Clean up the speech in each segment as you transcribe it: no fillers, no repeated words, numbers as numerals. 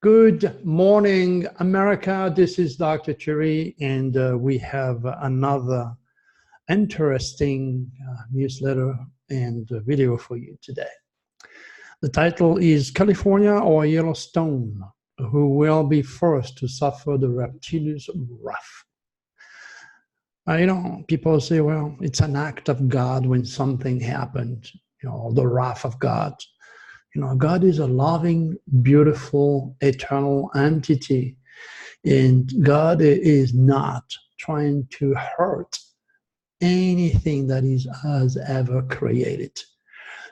Good morning, America. This is Dr. Turi, and we have another interesting newsletter and video for you today. The title is California or Yellowstone, who will be first to suffer the reptilius wrath? People say, well, it's an act of God when something happened, the wrath of God. God is a loving, beautiful, eternal entity, and God is not trying to hurt anything that He has ever created.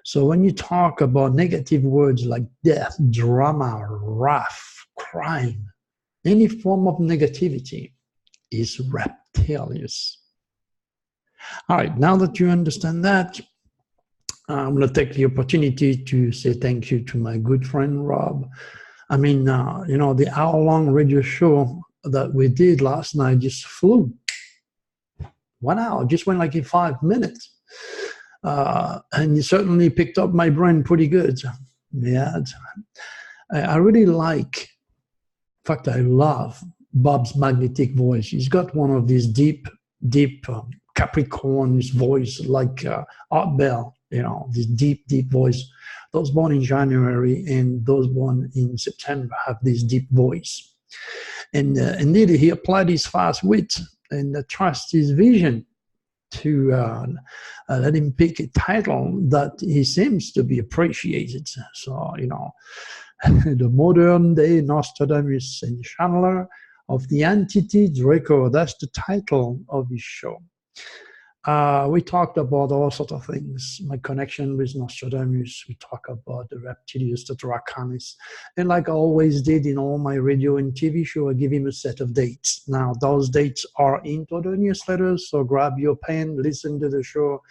So when you talk about negative words like death, drama, wrath, crime, any form of negativity is reptilius. All right, now that you understand that, I'm going to take the opportunity to say thank you to my good friend, Rob. The hour-long radio show that we did last night just flew. 1 hour, just went like in 5 minutes. And you certainly picked up my brain pretty good. Yeah, I really like, in fact, I love Bob's magnetic voice. He's got one of these deep Capricorn's voice, like Art Bell. This deep voice. Those born in January and those born in September have this deep voice. And indeed, he applied his fast wit and trust his vision to let him pick a title that he seems to be appreciated. So, the modern day Nostradamus and channeler of the entity Draco, that's the title of his show. We talked about all sorts of things, my connection with Nostradamus. We talk about the reptilius, the draconis. And like I always did in all my radio and TV show, I give him a set of dates. Now, those dates are into the newsletters, so grab your pen, listen to the show,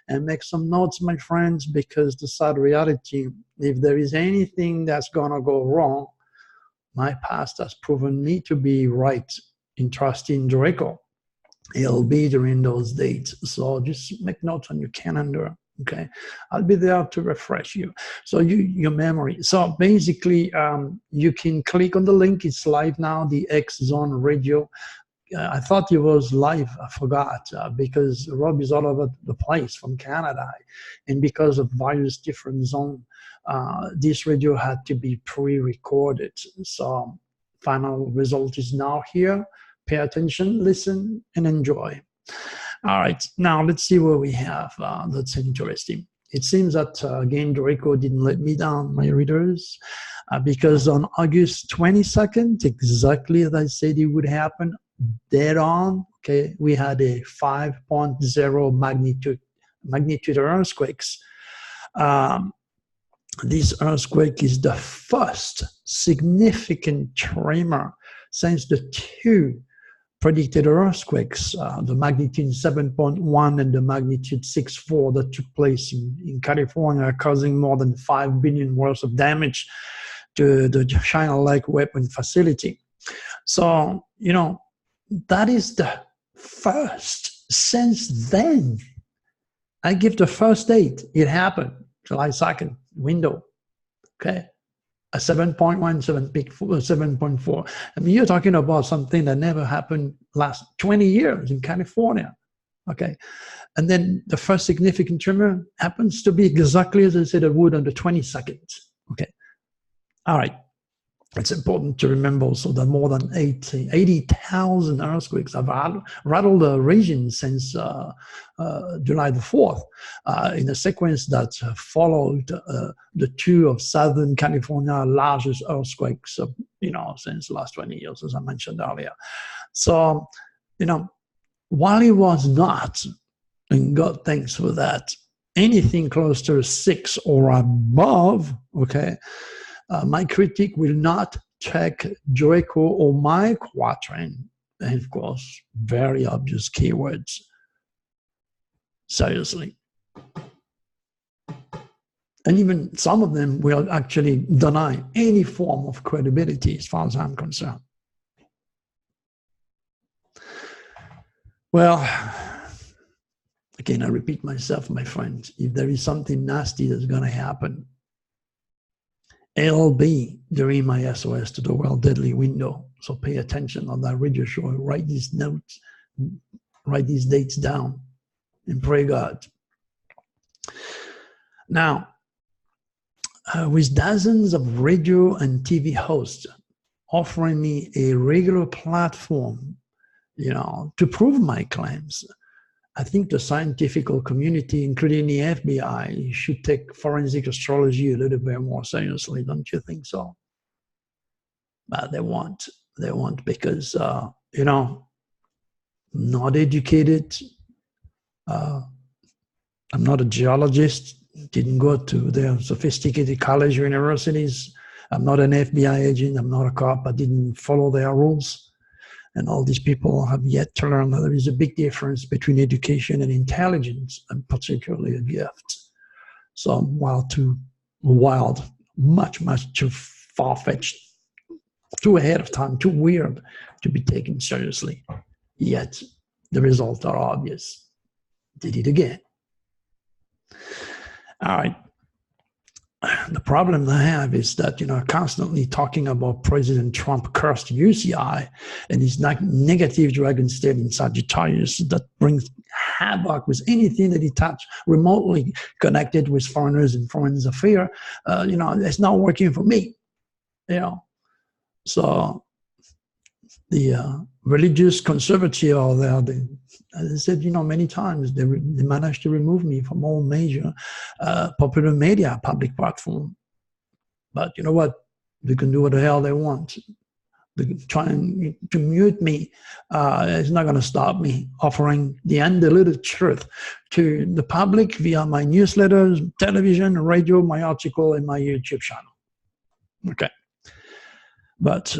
and make some notes, my friends, because the sad reality, if there is anything that's going to go wrong, my past has proven me to be right in trusting Draco. It'll be during those dates. So just make notes on your calendar, okay? I'll be there to refresh you. So your memory. So basically, you can click on the link. It's live now, the X Zone Radio. I thought it was live. I forgot because Rob is all over the place from Canada. And because of various different zones, this radio had to be pre-recorded. So final result is now here. Pay attention, listen, and enjoy. All right, now let's see what we have. That's interesting. It seems that, again, Draco didn't let me down, my readers, because on August 22nd, exactly as I said it would happen, dead on, okay, we had a 5.0 magnitude earthquakes. This earthquake is the first significant tremor since the two predicted earthquakes, the magnitude 7.1 and the magnitude 6.4 that took place in California, causing more than 5 billion worth of damage to the China Lake weapon facility. So, that is the first. Since then, I give the first date. It happened, July 2nd, window, okay? A 7.1, 7.4. I mean, you're talking about something that never happened last 20 years in California, okay? And then the first significant tremor happens to be exactly as I said it would on the 22nd, okay? All right. It's important to remember also that more than 80,000 earthquakes have rattled the region since July the 4th, in a sequence that followed the two of Southern California largest earthquakes, since the last 20 years, as I mentioned earlier. So, while it was not, and God thanks for that, anything close to 6 or above, okay, my critic will not check Draco or my quatrain, and of course, very obvious keywords. Seriously. And even some of them will actually deny any form of credibility as far as I'm concerned. Well, again, I repeat myself, my friends, if there is something nasty that's going to happen, it'll be during my SOS to the World Deadly Window. So pay attention on that radio show. Write these notes, write these dates down, and pray God. Now, with dozens of radio and TV hosts offering me a regular platform, to prove my claims, I think the scientific community, including the FBI, should take forensic astrology a little bit more seriously. Don't you think so? But they won't. They won't because, not educated. I'm not a geologist. Didn't go to their sophisticated college or universities. I'm not an FBI agent. I'm not a cop. I didn't follow their rules. And all these people have yet to learn that there is a big difference between education and intelligence, and particularly a gift. So while too wild, much too far-fetched, too ahead of time, too weird to be taken seriously, yet the results are obvious. Did it again. All right. The problem I have is that, constantly talking about President Trump cursed UCI and his negative dragon state in Sagittarius that brings havoc with anything that he touched remotely connected with foreigners and foreign affairs. It's not working for me. So the religious conservative are there. As I said, many times they managed to remove me from all major popular media public platform. But you know what? They can do what the hell they want. They can try to mute me. It's not going to stop me offering the undiluted truth to the public via my newsletters, television, radio, my article, and my YouTube channel. Okay. But,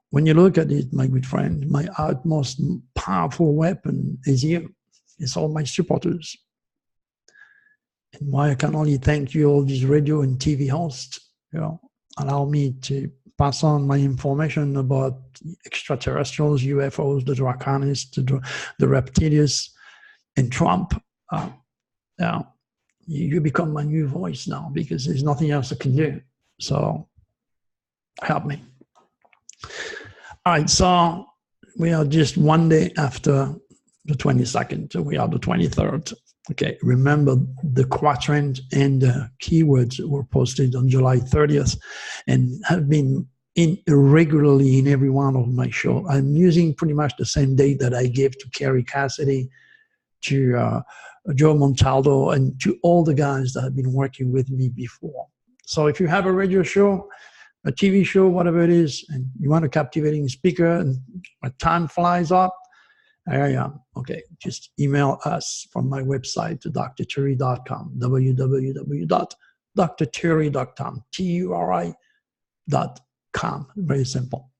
when you look at it, my good friend, my utmost powerful weapon is you. It's all my supporters. And why I can only thank you, all these radio and TV hosts, allow me to pass on my information about extraterrestrials, UFOs, the draconists, the reptilius, and Trump. You become my new voice now because there's nothing else I can do. So help me. All right, so we are just one day after the 22nd. So we are the 23rd. Okay, remember the quatrain and the keywords were posted on July 30th and have been irregularly in every one of my shows. I'm using pretty much the same date that I gave to Kerry Cassidy, to Joe Montaldo, and to all the guys that have been working with me before. So if you have a radio show, a TV show, whatever it is, and you want a captivating speaker and time flies up, there I am. Okay, just email us from my website to dr.turi.com, www.dr.turi.com, TURI.com. Very simple.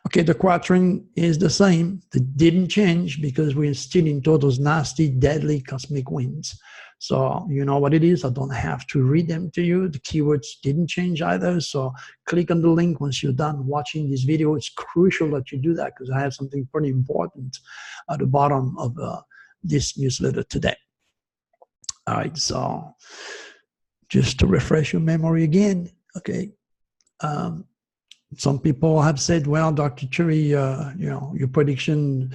Okay, the quatrain is the same. It didn't change because we're still into those nasty, deadly cosmic winds. So you know what it is. I don't have to read them to you. The keywords didn't change either. So click on the link once you're done watching this video. It's crucial that you do that because I have something pretty important at the bottom of this newsletter today. All right, so just to refresh your memory again, okay. Some people have said, well, Dr. Turi, your prediction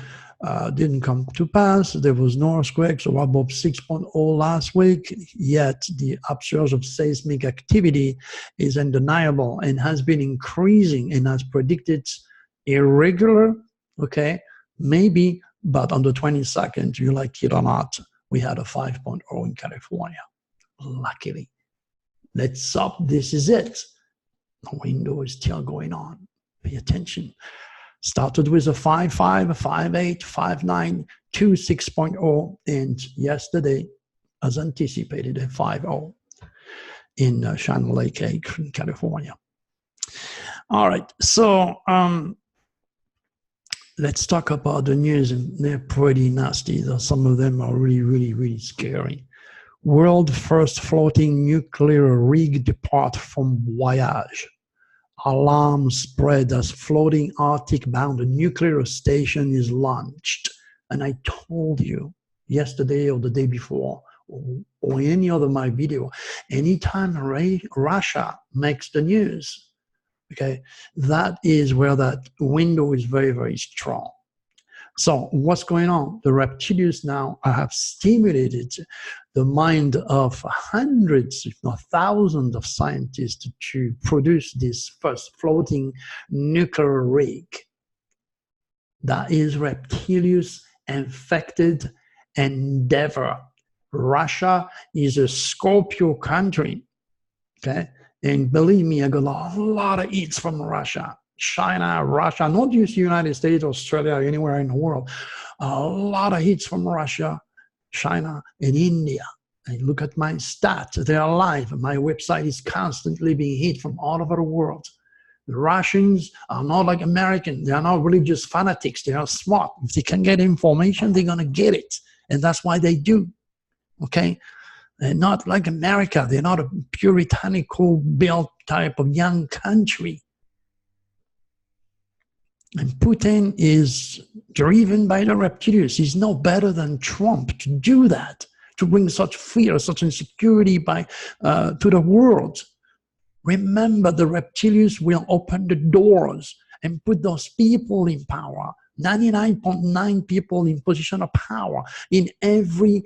didn't come to pass. There was no earthquake, so above 6.0 last week, yet the upsurge of seismic activity is undeniable and has been increasing and as predicted irregular, okay, maybe, but on the 22nd, you like it or not, we had a 5.0 in California, luckily. Let's stop, this is it. The window is still going on. Pay attention. Started with a 5.5, a 5.8, 5.9, 6.0, and yesterday, as anticipated, a 5.0 in Shan Lake, California. All right, so let's talk about the news, and they're pretty nasty. Some of them are really scary. World first floating nuclear rig depart from voyage. Alarm spread as floating Arctic-bound nuclear station is launched. And I told you yesterday or the day before, or any other my video, anytime Russia makes the news, okay, that is where that window is very, very strong. So what's going on? The reptilians now have stimulated the mind of hundreds, if not thousands, of scientists to produce this first floating nuclear rig that is reptilius infected endeavor. Russia is a Scorpio country, okay? And believe me, I got a lot of hits from Russia. China, Russia, not just the United States, Australia, anywhere in the world. A lot of hits from Russia, China, and India. And look at my stats, they're alive. My website is constantly being hit from all over the world. The Russians are not like Americans. They are not religious fanatics. They are smart. If they can get information, they're going to get it. And that's why they do, okay? They're not like America. They're not a puritanical built type of young country. And Putin is driven by the reptilians. He's no better than Trump to do that, to bring such fear, such insecurity to the world. Remember, the reptilians will open the doors and put those people in power, 99.9 people in position of power in every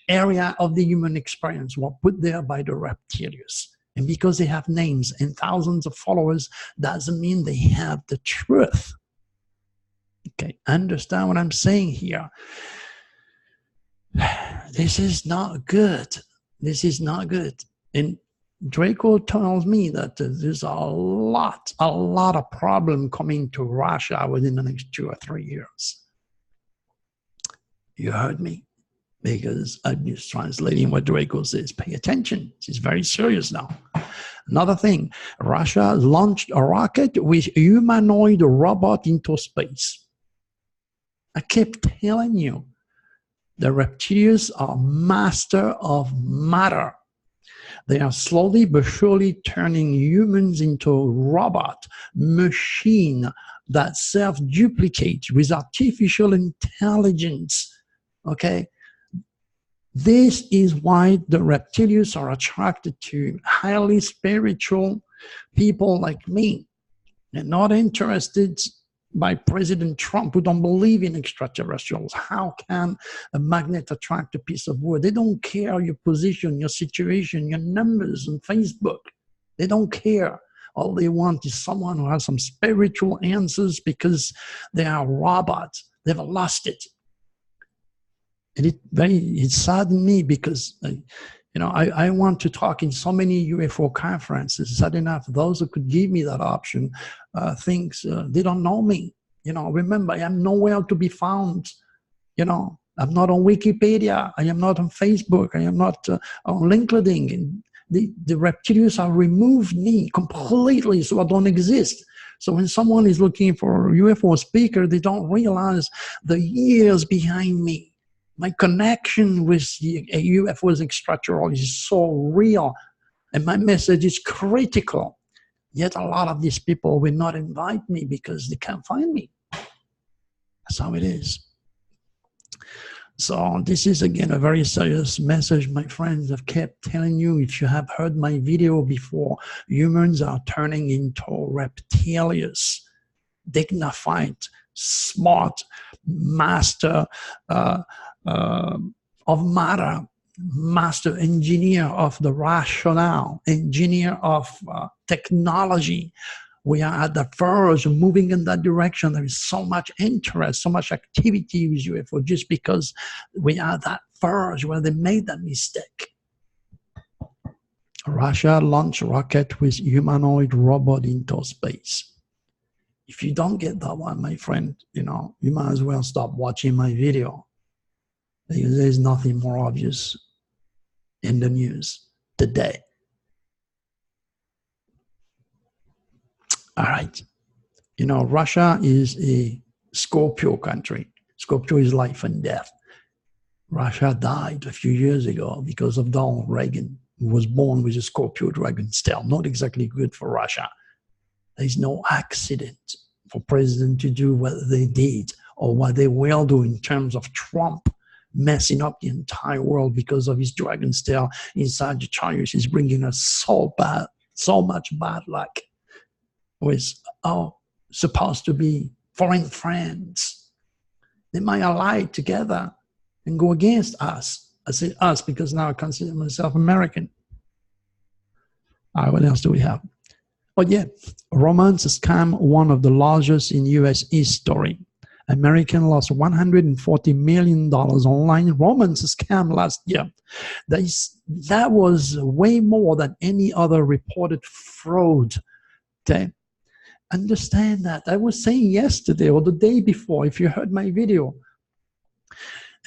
area of the human experience were put there by the reptilians. And because they have names and thousands of followers, doesn't mean they have the truth. Okay, understand what I'm saying here? This is not good. This is not good. And Draco tells me that there's a lot of problem coming to Russia within the next 2 or 3 years. You heard me? Because I'm just translating what Draco says. Pay attention. This is very serious now. Another thing, Russia launched a rocket with humanoid robot into space. I kept telling you, the reptilians are master of matter. They are slowly but surely turning humans into a robot, machine that self-duplicate with artificial intelligence, okay? This is why the reptilians are attracted to highly spiritual people like me. They're not interested by President Trump, who don't believe in extraterrestrials. How can a magnet attract a piece of wood? They don't care your position, your situation, your numbers on Facebook. They don't care. All they want is someone who has some spiritual answers because they are robots. They've lost it. And it saddened me because, I want to talk in so many UFO conferences. Sad enough, those who could give me that option they don't know me. Remember, I am nowhere to be found. I'm not on Wikipedia. I am not on Facebook. I am not on LinkedIn. And the reptilians have removed me completely, so I don't exist. So when someone is looking for a UFO speaker, they don't realize the years behind me. My connection with the UFOs extraterrestrial is so real, and my message is critical. Yet a lot of these people will not invite me because they can't find me. That's how it is. So this is, again, a very serious message, my friends. I've kept telling you, if you have heard my video before, humans are turning into reptilians, dignified, smart, master of matter, master engineer of the rationale, engineer of technology. We are at the verge of moving in that direction. There is so much interest, so much activity with UFO just because we are at that verge where they made that mistake. Russia launched a rocket with humanoid robot into space. If you don't get that one, my friend, you might as well stop watching my video, because there's nothing more obvious in the news today. All right. Russia is a Scorpio country. Scorpio is life and death. Russia died a few years ago because of Donald Reagan, who was born with a Scorpio dragon tail. Not exactly good for Russia. There's no accident for president to do what they did or what they will do in terms of Trump messing up the entire world because of his dragon's tail inside the chariot. He's bringing us so much bad luck with supposed to be foreign friends. They might ally together and go against us. I say us because now I consider myself American. All right, what else do we have? Oh yeah, romance scam, one of the largest in U.S. history. American lost $140 million online romance scam last year. That was way more than any other reported fraud. Okay? Understand that. I was saying yesterday or the day before, if you heard my video,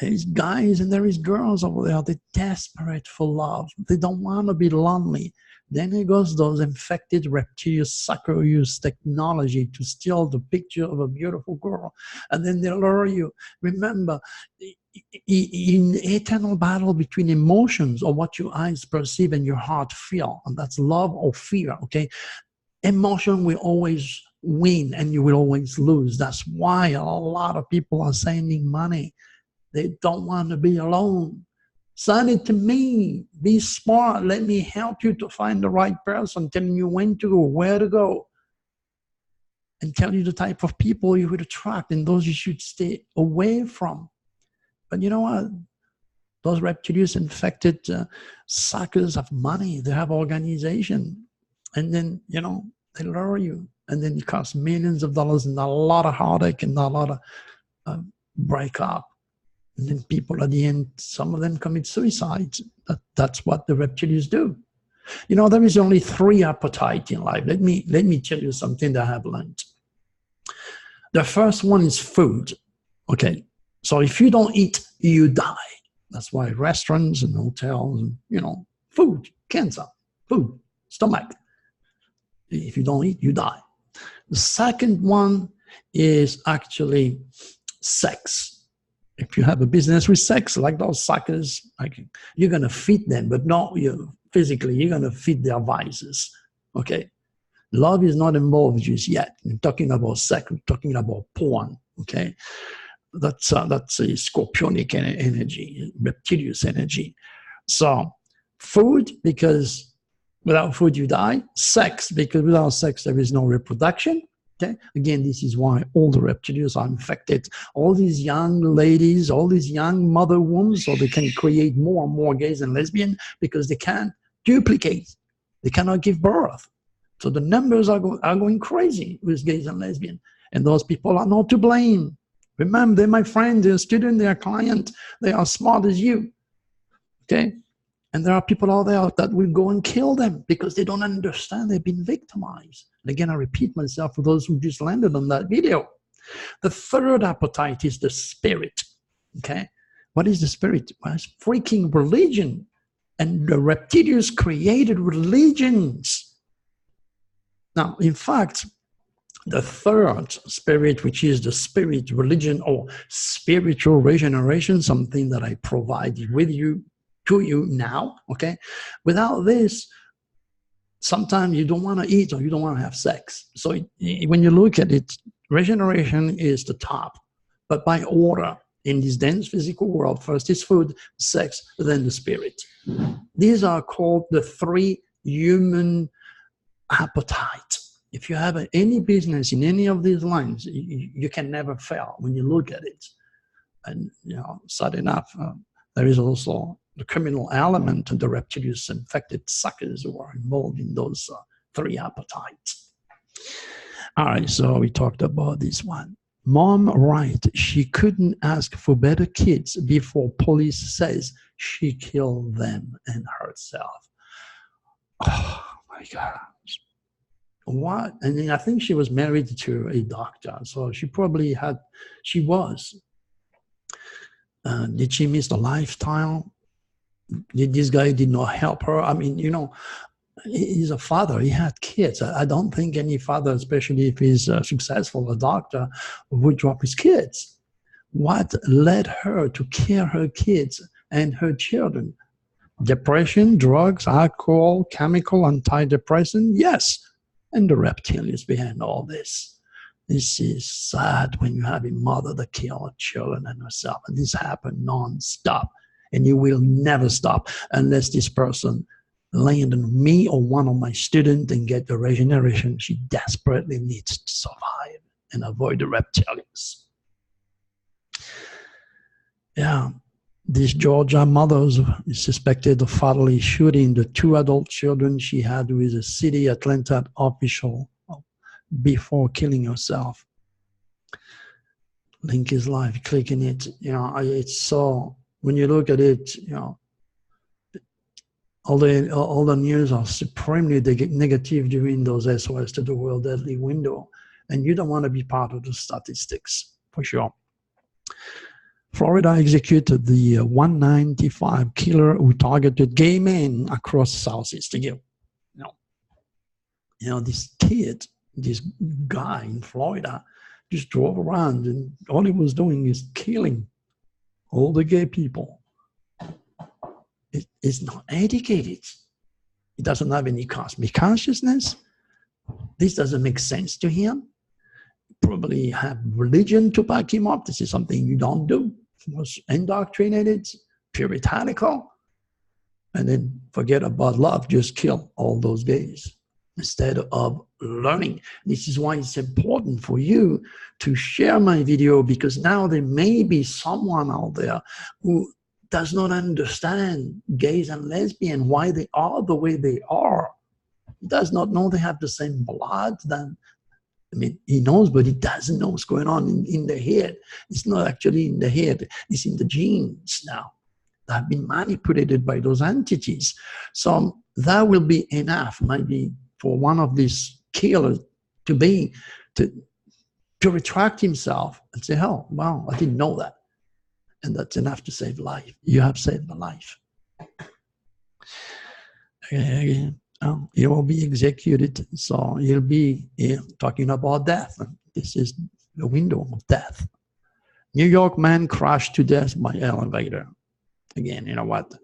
there is guys and there is girls over there, they're desperate for love. They don't want to be lonely. Then it goes those infected reptilius sucker who use technology to steal the picture of a beautiful girl. And then they lure you. Remember, in eternal battle between emotions or what your eyes perceive and your heart feel, and that's love or fear, okay? Emotion will always win and you will always lose. That's why a lot of people are sending money. They don't want to be alone. Send it to me. Be smart. Let me help you to find the right person, telling you when to go, where to go, and tell you the type of people you would attract and those you should stay away from. But you know what? Those reptilians infected suckers have money. They have organization. And then, you know, they lure you. And then it costs millions of dollars and a lot of heartache and a lot of breakup. And then people at the end, some of them commit suicide. That's what the reptilians do. You know, there is only 3 appetites in life. Let me tell you something that I have learned. The first one is food. Okay, so if you don't eat, you die. That's why restaurants and hotels, and, you know, food, cancer, food, stomach. If you don't eat, you die. The second one is actually sex. If you have a business with sex, like those suckers, you're going to feed them, but not you physically. You're going to feed their vices. Okay? Love is not involved just yet. We're talking about sex. We're talking about porn. Okay? That's a scorpionic energy, reptilius energy. So, food, because without food you die. Sex, because without sex there is no reproduction. Okay? Again, this is why all the reptilians are infected. All these young ladies, all these young mother wombs, so they can create more and more gays and lesbians because they can't duplicate. They cannot give birth. So the numbers are going crazy with gays and lesbians. And those people are not to blame. Remember, they're my friend, they're a student, they're a client. They are smart as you. Okay? And there are people out there that will go and kill them because they don't understand they've been victimized. And again, I repeat myself for those who just landed on that video. The third appetite is the spirit. Okay? What is the spirit? Well, it's freaking religion. And the reptilians created religions. Now, in fact, the third spirit, which is the spirit religion or spiritual regeneration, something that I provided with you, to you now, okay? Without this, sometimes you don't want to eat or you don't want to have sex. So when you look at it, regeneration is the top, but by order. In this dense physical world, first is food, sex, then the spirit. These are called the 3 human appetites. If you have any business in any of these lines, you can never fail when you look at it. And, you know, sad enough, there is also the criminal element and the reptilians infected suckers who are involved in those 3 appetites. All right, so we talked about this one. Mom writes she couldn't ask for better kids before police says she killed them and herself. Oh my gosh. What? And I think she was married to a doctor, so she probably had, she was. Did she miss the lifestyle? This guy did not help her? I mean, you know, he's a father. He had kids. I don't think any father, especially if he's successful, a doctor, would drop his kids. What led her to kill her kids and her children? Depression, drugs, alcohol, chemical, antidepressant? Yes. And the reptilians behind all this. This is sad when you have a mother that kills her children and herself. And this happens non-stop. And it will never stop unless this person land on me or one of my students and get the regeneration she desperately needs to survive and avoid the reptilius. Yeah, this Georgia mother is suspected of fatally shooting the 2 adult children she had with a city Atlanta official before killing herself. Link is live. Clicking it. It's so. When you look at it, all the news are supremely negative during those SOS to the world deadly window, and you don't want to be part of the statistics for sure. Florida executed the 195 killer who targeted gay men across Southeast. This kid, this guy in Florida, just drove around, and all he was doing is killing all the gay people. It's not educated. He doesn't have any cosmic consciousness. This doesn't make sense to him. Probably have religion to back him up. This is something you don't do. He was indoctrinated, puritanical, and then forget about love, just kill all those gays instead of learning. This is why it's important for you to share my video, because now there may be someone out there who does not understand gays and lesbians, why they are the way they are. He does not know they have the same blood. He knows, but he doesn't know what's going on in the head. It's not actually in the head. It's in the genes now that have been manipulated by those entities. So that will be enough, maybe, for one of these killers to retract himself and say, oh, wow, I didn't know that. And that's enough to save life. You have saved a life. He will be executed, so he'll be talking about death. This is the window of death. New York man crashed to death by elevator. Again, you know what?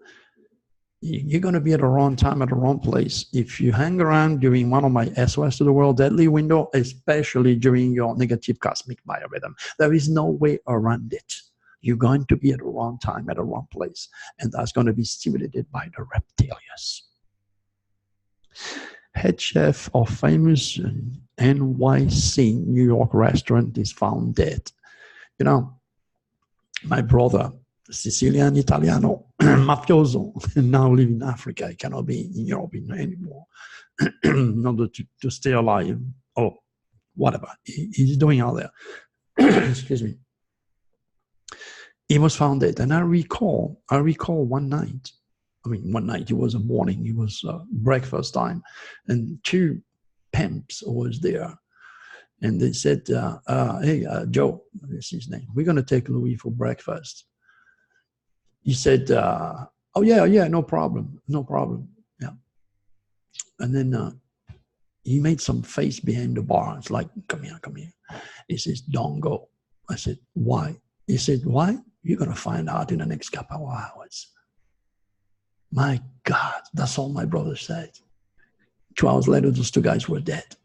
You're going to be at the wrong time at the wrong place. If you hang around during one of my SOS to the world deadly window, especially during your negative cosmic biorhythm, there is no way around it. You're going to be at the wrong time at the wrong place, and that's going to be stimulated by the reptilius. Head chef of famous NYC New York restaurant is found dead. My brother, Sicilian Italiano, mafioso, now live in Africa. He cannot be in Europe anymore in order to stay alive or whatever he's doing out there. Excuse me. He was found dead, and I recall one night. It was a morning. It was breakfast time, and 2 pimps was there, and they said, "Hey, Joe, this is his name. We're gonna take Louis for breakfast." He said, "Oh yeah, no problem, yeah." And then he made some face behind the bar. It's like, "Come here." He says, "Don't go." I said, "Why?" He said, "Why? You're gonna find out in the next couple of hours." My God, that's all my brother said. 2 hours later, those 2 guys were dead.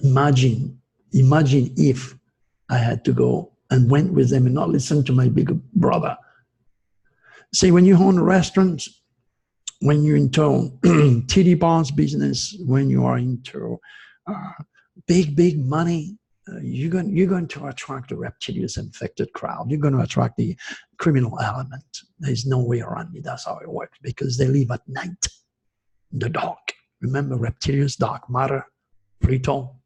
Imagine if I had to go and went with them and not listen to my big brother. See, when you own a restaurant, when you're into titty bars business, when you are into big money, you're going to attract the reptilius infected crowd. You're going to attract the criminal element. There's no way around it. That's how it works, because they live at night in the dark. Remember, reptilius, dark matter, Pluto.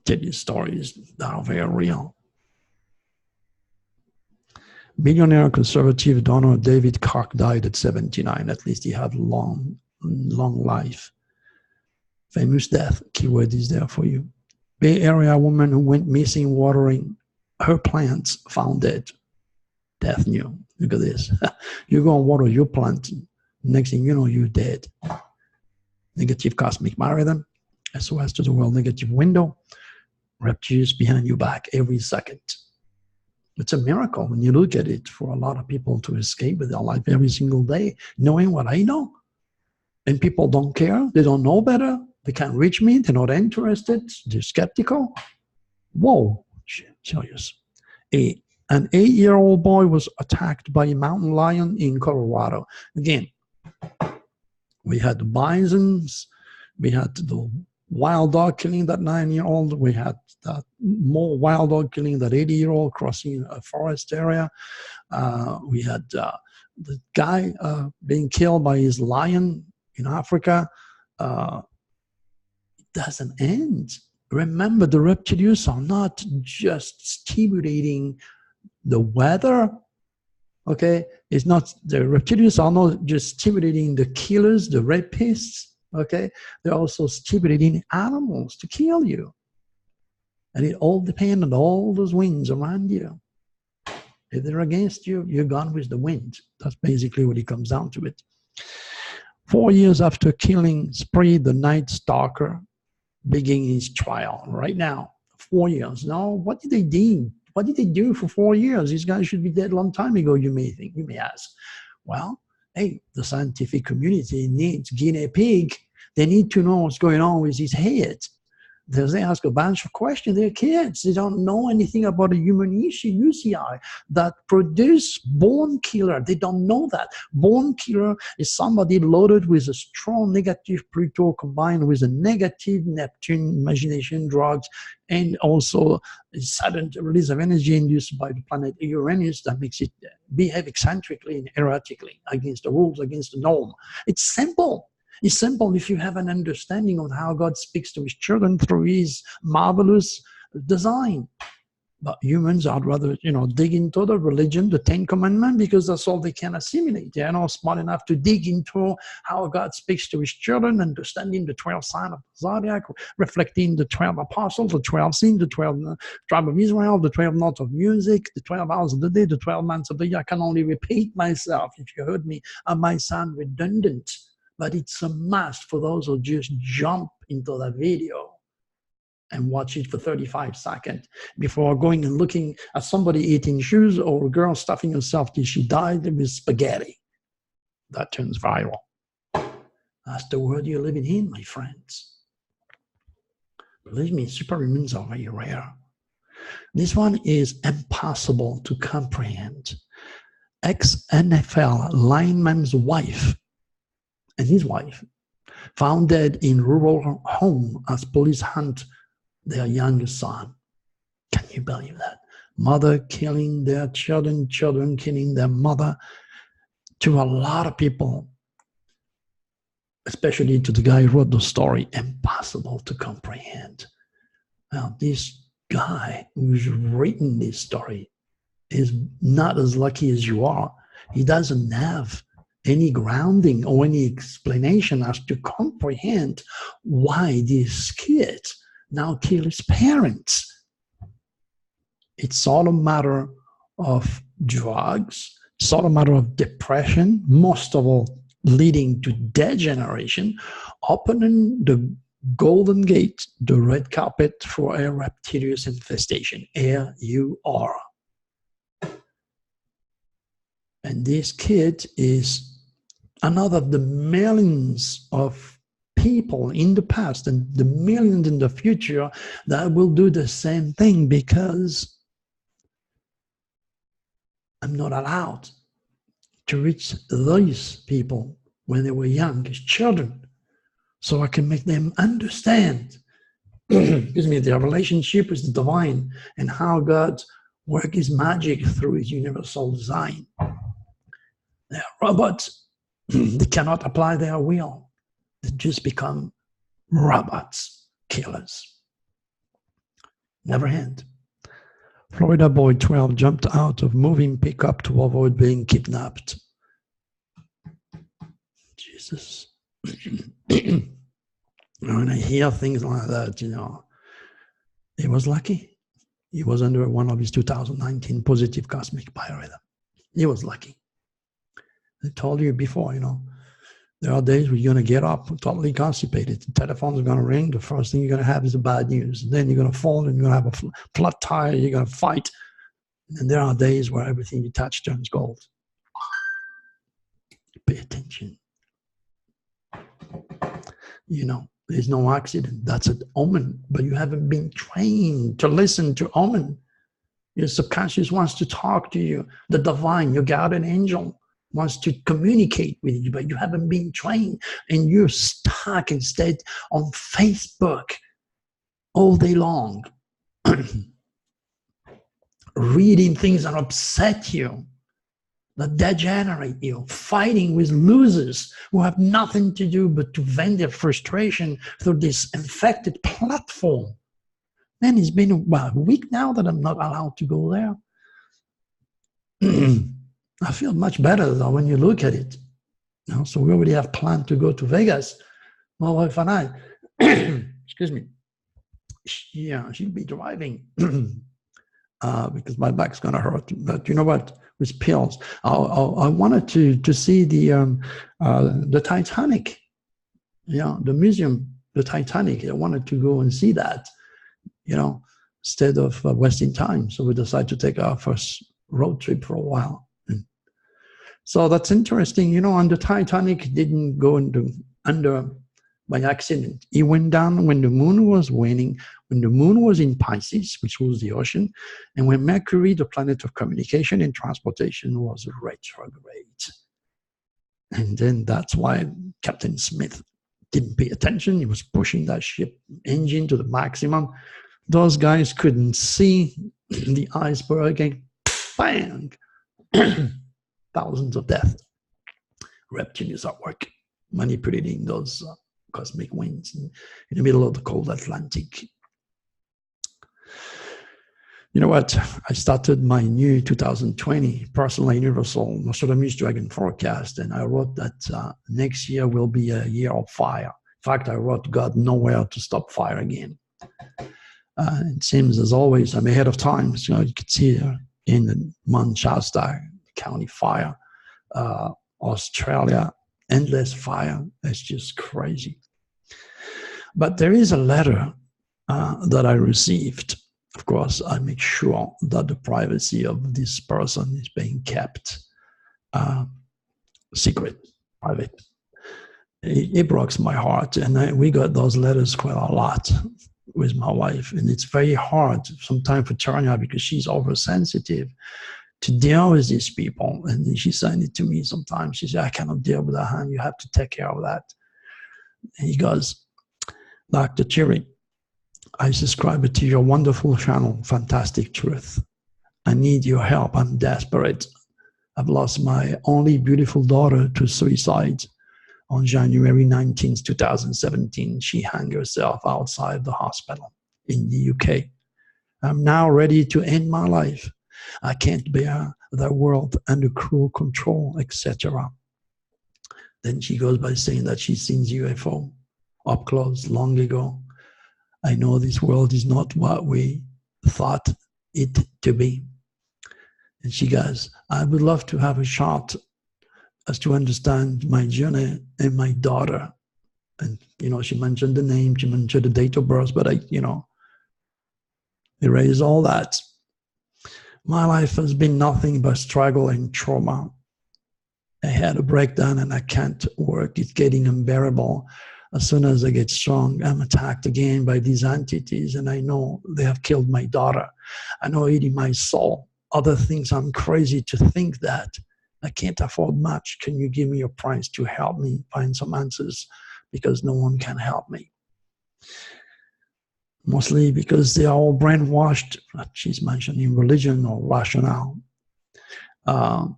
Tell you stories that are very real. Millionaire conservative donor David Koch died at 79. At least he had long life. Famous death, keyword is there for you. Bay Area woman who went missing watering her plants found dead. Death new. Look at this. You go and water your plant. Next thing you know, you're dead. Negative cosmic biorhythm. SOS to the world negative window. Reptiles behind your back every second. It's a miracle when you look at it for a lot of people to escape with their life every single day, knowing what I know. And people don't care. They don't know better. They can't reach me. They're not interested. They're skeptical. Whoa, serious. An 8-year-old boy was attacked by a mountain lion in Colorado. Again, we had the bisons, we had the wild dog killing that 9-year-old, we had that more wild dog killing that 80-year-old crossing a forest area. We had the guy being killed by his lion in Africa. It doesn't end. Remember, the reptilius are not just stimulating the weather, okay? It's not, the reptilians are not just stimulating the killers, the rapists, okay? They're also stimulating animals to kill you. And it all depends on all those winds around you. If they're against you, you're gone with the wind. That's basically what it comes down to it. 4 years after killing Spree, the Night Stalker, beginning his trial right now. 4 years. Now, what did they do? What did they do for 4 years? These guys should be dead a long time ago, you may think, you may ask. Well, hey, the scientific community needs guinea pig. They need to know what's going on with his head. They ask a bunch of questions. They're kids. They don't know anything about a human UCI that produce bone killer. They don't know that. Bone killer is somebody loaded with a strong negative Pluto combined with a negative Neptune imagination drugs, and also a sudden release of energy induced by the planet Uranus that makes it behave eccentrically and erratically against the rules, against the norm. It's simple. It's simple if you have an understanding of how God speaks to his children through his marvelous design. But humans, I'd rather, dig into the religion, the 10 Commandments, because that's all they can assimilate. They're not smart enough to dig into how God speaks to his children, understanding the 12 signs of the zodiac, reflecting the 12 apostles, the 12 sins, the 12 tribe of Israel, the 12 notes of music, the 12 hours of the day, the 12 months of the year. I can only repeat myself. If you heard me, I might sound redundant. But it's a must for those who just jump into the video and watch it for 35 seconds before going and looking at somebody eating shoes or a girl stuffing herself till she died with spaghetti. That turns viral. That's the world you're living in, my friends. Believe me, superhumans are very rare. This one is impossible to comprehend. Ex-NFL lineman's wife and his wife found dead in rural home as police hunt their youngest son. Can you believe that? Mother killing their children, children killing their mother. To a lot of people, especially to the guy who wrote the story, impossible to comprehend. Now, this guy who's written this story is not as lucky as you are. He doesn't have any grounding or any explanation as to comprehend why this kid now killed his parents. It's all a matter of drugs. It's all a matter of depression, most of all leading to degeneration, opening the golden gate, the red carpet for a reptilius infestation. Here you are. And this kid is another of the millions of people in the past and the millions in the future that will do the same thing, because I'm not allowed to reach those people when they were young as children, so I can make them understand excuse me, their relationship with the divine and how God works his magic through his universal design. They're robots. They cannot apply their will. They just become robots, killers. Never end. Florida boy 12 jumped out of moving pickup to avoid being kidnapped. Jesus. When I hear things like that, he was lucky. He was under one of his 2019 positive cosmic biorhythm. He was lucky. I told you before, there are days where you're going to get up totally constipated. The telephone's going to ring. The first thing you're going to have is the bad news. Then you're going to fall and you're going to have a flat tire. You're going to fight. And there are days where everything you touch turns gold. Pay attention. There's no accident. That's an omen, but you haven't been trained to listen to omen. Your subconscious wants to talk to you. The divine, your guardian angel, wants to communicate with you, but you haven't been trained, and you're stuck instead on Facebook all day long, reading things that upset you, that degenerate you, fighting with losers who have nothing to do but to vent their frustration through this infected platform. Man, it's been about a week now that I'm not allowed to go there. I feel much better though when you look at it. You know, so we already have planned to go to Vegas, my wife and I. Excuse me. Yeah, she'll be driving because my back's gonna hurt. But you know what? With pills, I wanted to see the Titanic. Yeah, the museum, the Titanic. I wanted to go and see that. You know, instead of wasting time. So we decided to take our first road trip for a while. So that's interesting. You know, and the Titanic didn't go under by accident. It went down when the moon was waning, when the moon was in Pisces, which was the ocean, and when Mercury, the planet of communication and transportation, was retrograde. And then that's why Captain Smith didn't pay attention. He was pushing that ship engine to the maximum. Those guys couldn't see the iceberg, and bang, thousands of deaths. Reptilius at work, manipulating those cosmic winds in the middle of the cold Atlantic. You know what? I started my new 2020 personal universal Nostradamus Dragon forecast, and I wrote that next year will be a year of fire. In fact, I wrote God nowhere to stop fire again. It seems, as always, I'm ahead of time. So you can see in the Mount Shasta County fire, Australia, endless fire. It's just crazy. But there is a letter that I received. Of course, I make sure that the privacy of this person is being kept secret, private. It breaks my heart, and we got those letters quite a lot with my wife, and it's very hard sometimes for Tanya because she's oversensitive to deal with these people. And then she sent it to me sometimes. She said, I cannot deal with that, honey. You have to take care of that. And he goes, Dr. Turi, I subscribe to your wonderful channel, Fantastic Truth. I need your help. I'm desperate. I've lost my only beautiful daughter to suicide. On January 19, 2017, she hung herself outside the hospital in the UK. I'm now ready to end my life. I can't bear the world under cruel control, etc. Then she goes by saying that she's seen UFO up close long ago. I know this world is not what we thought it to be. And she goes, I would love to have a shot as to understand my journey and my daughter. And, you know, she mentioned the name, she mentioned the date of birth, but I, you know, erase all that. My life has been nothing but struggle and trauma. I had a breakdown and I can't work. It's getting unbearable. As soon as I get strong, I'm attacked again by these entities, and I know they have killed my daughter. I know it in my soul. Other things, I'm crazy to think that. I can't afford much. Can you give me a price to help me find some answers? Because no one can help me. Mostly because they are all brainwashed. She's mentioning religion or rationale. And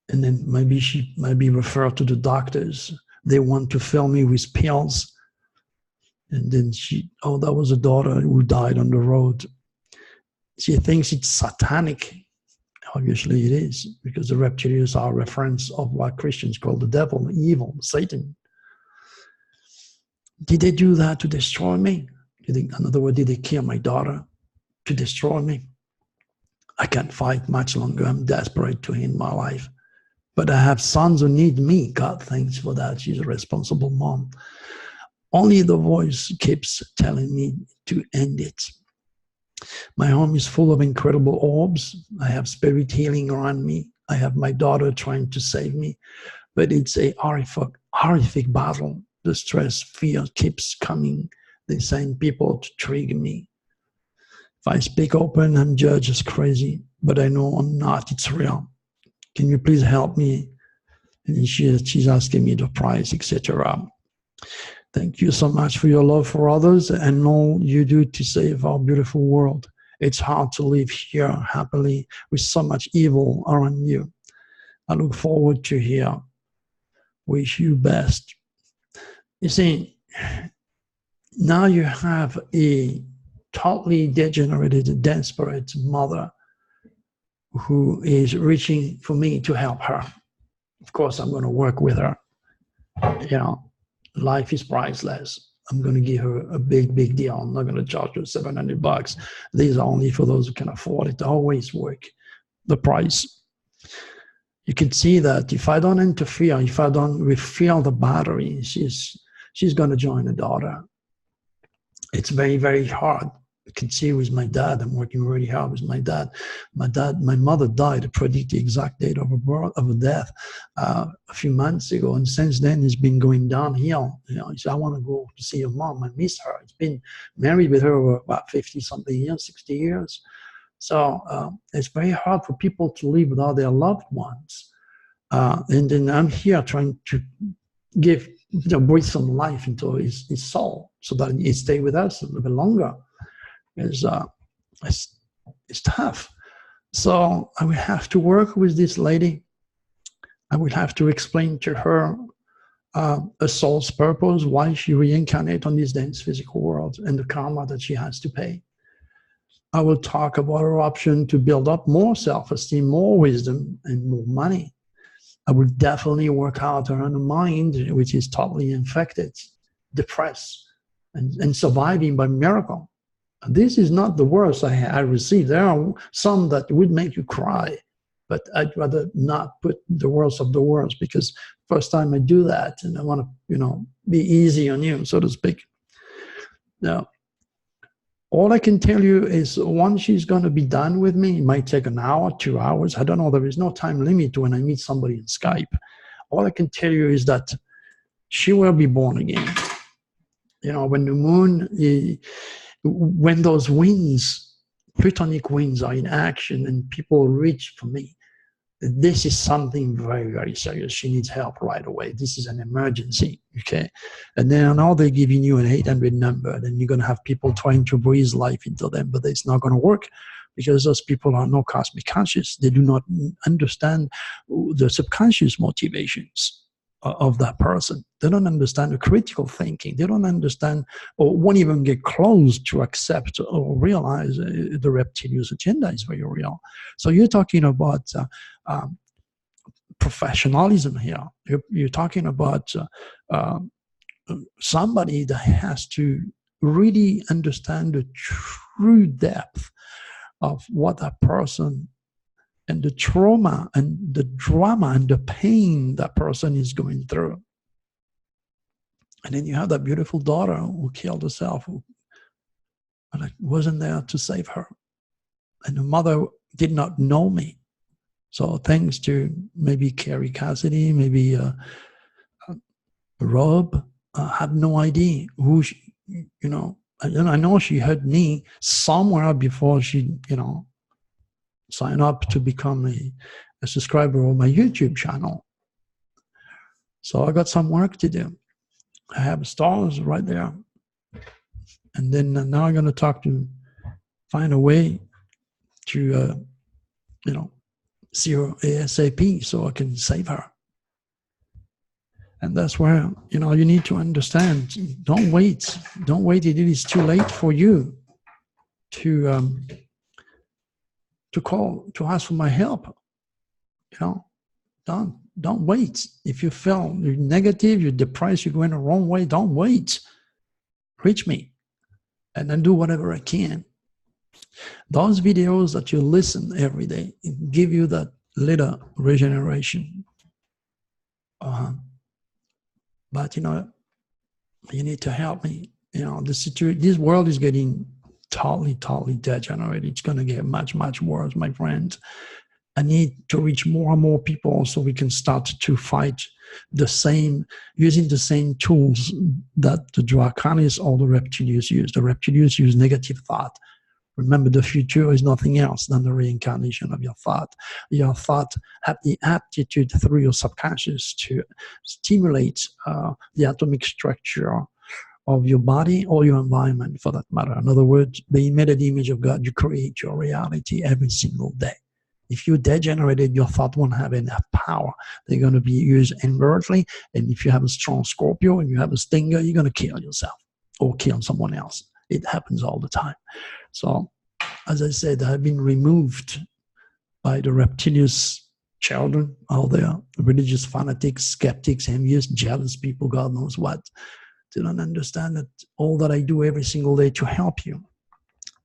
then maybe she might be referred to the doctors. They want to fill me with pills. And then oh, that was a daughter who died on the road. She thinks it's satanic. Obviously it is, because the reptilians are a reference of what Christians call the devil, evil, Satan. Did they do that to destroy me? In other words, did they kill my daughter to destroy me? I can't fight much longer. I'm desperate to end my life. But I have sons who need me. God, thanks for that. She's a responsible mom. Only the voice keeps telling me to end it. My home is full of incredible orbs. I have spirit healing around me. I have my daughter trying to save me. But it's a horrific battle. the stress, fear keeps coming. They send people to trigger me. If I speak open, I'm judged as crazy, but I know I'm not. It's real. Can you please help me? And she's asking me the price, etc. Thank you so much for your love for others and all you do to save our beautiful world. It's hard to live here happily with so much evil around you. I look forward to hear. Wish you best. You see, now you have a totally degenerated, desperate mother who is reaching for me to help her. Of course, I'm going to work with her. You know, life is priceless. I'm going to give her a big, big deal. I'm not going to charge her $700. These are only for those who can afford it. I always work the price. You can see that if I don't interfere, if I don't refill the battery, she's going to join the daughter. It's very, very hard. You can see with my dad, I'm working really hard with my dad. My mother died to predict the exact date of her death a few months ago, and since then it's been going downhill. You know, he said, I want to go to see your mom. I miss her. It's been married with her over about 50-something years, 60 years. So it's very hard for people to live without their loved ones. And then I'm here trying to give, breathe some life into his soul so that he stay with us a little bit longer. It's tough. So I will have to work with this lady. I will have to explain to her a soul's purpose, why she reincarnated on this dense physical world, and the karma that she has to pay. I will talk about her option to build up more self-esteem, more wisdom, and more money. I will definitely work out her mind, which is totally infected, depressed, and surviving by miracle. This is not the worst I received. There are some that would make you cry, but I'd rather not put the worst of the worst, because first time I do that, and I want to, be easy on you, so to speak. Now, all I can tell you is once she's going to be done with me, it might take an hour, 2 hours. I don't know. There is no time limit when I meet somebody in Skype. All I can tell you is that she will be born again. When the moon, when those winds, Plutonic winds are in action and people reach for me, this is something very, very serious. She needs help right away. This is an emergency, okay? And then now they're giving you an 800 number, then you're going to have people trying to breathe life into them, but it's not going to work because those people are not cosmic conscious. They do not understand the subconscious motivations of that person. They don't understand the critical thinking. They don't understand or won't even get close to accept or realize the reptilius agenda is very real. So you're talking about professionalism here. You're talking about somebody that has to really understand the true depth of what that person and the trauma and the drama and the pain that person is going through. And then you have that beautiful daughter who killed herself, who wasn't there to save her. And the mother did not know me. So thanks to maybe Carrie Cassidy, maybe Rob, I had no idea who she, I know she heard me somewhere before she, sign up to become a subscriber of my YouTube channel. So I got some work to do. I have stars right there. And then now I'm going to find a way to, see her ASAP so I can save her. And that's where, you need to understand, don't wait. Don't wait until it's too late for you to call, to ask for my help. Don't wait. If you feel you're negative, you're depressed, you're going the wrong way, don't wait. Reach me and then do whatever I can. Those videos that you listen every day give you that little regeneration. But you need to help me. This world is getting totally degenerated. It's going to get much, much worse, my friends. I need to reach more and more people so we can start to fight the same, using the same tools that the Draconis or the reptilius use. The reptilius use negative thought. Remember, the future is nothing else than the reincarnation of your thought. Your thought have the aptitude through your subconscious to stimulate the atomic structure of your body or your environment, for that matter. In other words, the embedded image of God, you create your reality every single day. If you're degenerated, your thought won't have enough power. They're going to be used inversely. And if you have a strong Scorpio and you have a stinger, you're going to kill yourself or kill someone else. It happens all the time. So, as I said, I've been removed by the reptilius children, all the religious fanatics, skeptics, envious, jealous people, God knows what. They don't understand that all that I do every single day to help you.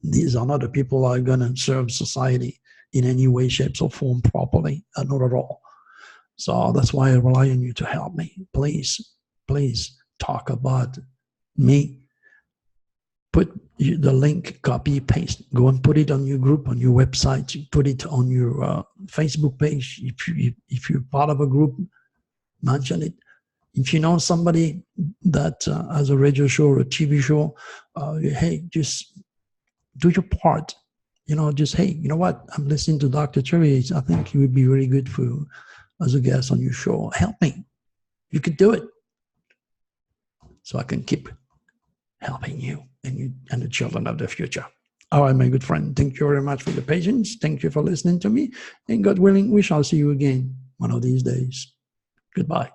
These are not the people who are going to serve society in any way, shape, or form properly, not at all. So that's why I rely on you to help me. Please, please talk about me. Put the link, copy, paste. Go and put it on your group, on your website. Put it on your Facebook page. If you're part of a group, mention it. If you know somebody that has a radio show or a TV show, hey, just do your part. Just, hey, you know what? I'm listening to Dr. Turi. I think he would be really good for as a guest on your show. Help me. You could do it. So I can keep helping you and the children of the future. All right, my good friend. Thank you very much for your patience. Thank you for listening to me. And God willing, we shall see you again one of these days. Goodbye.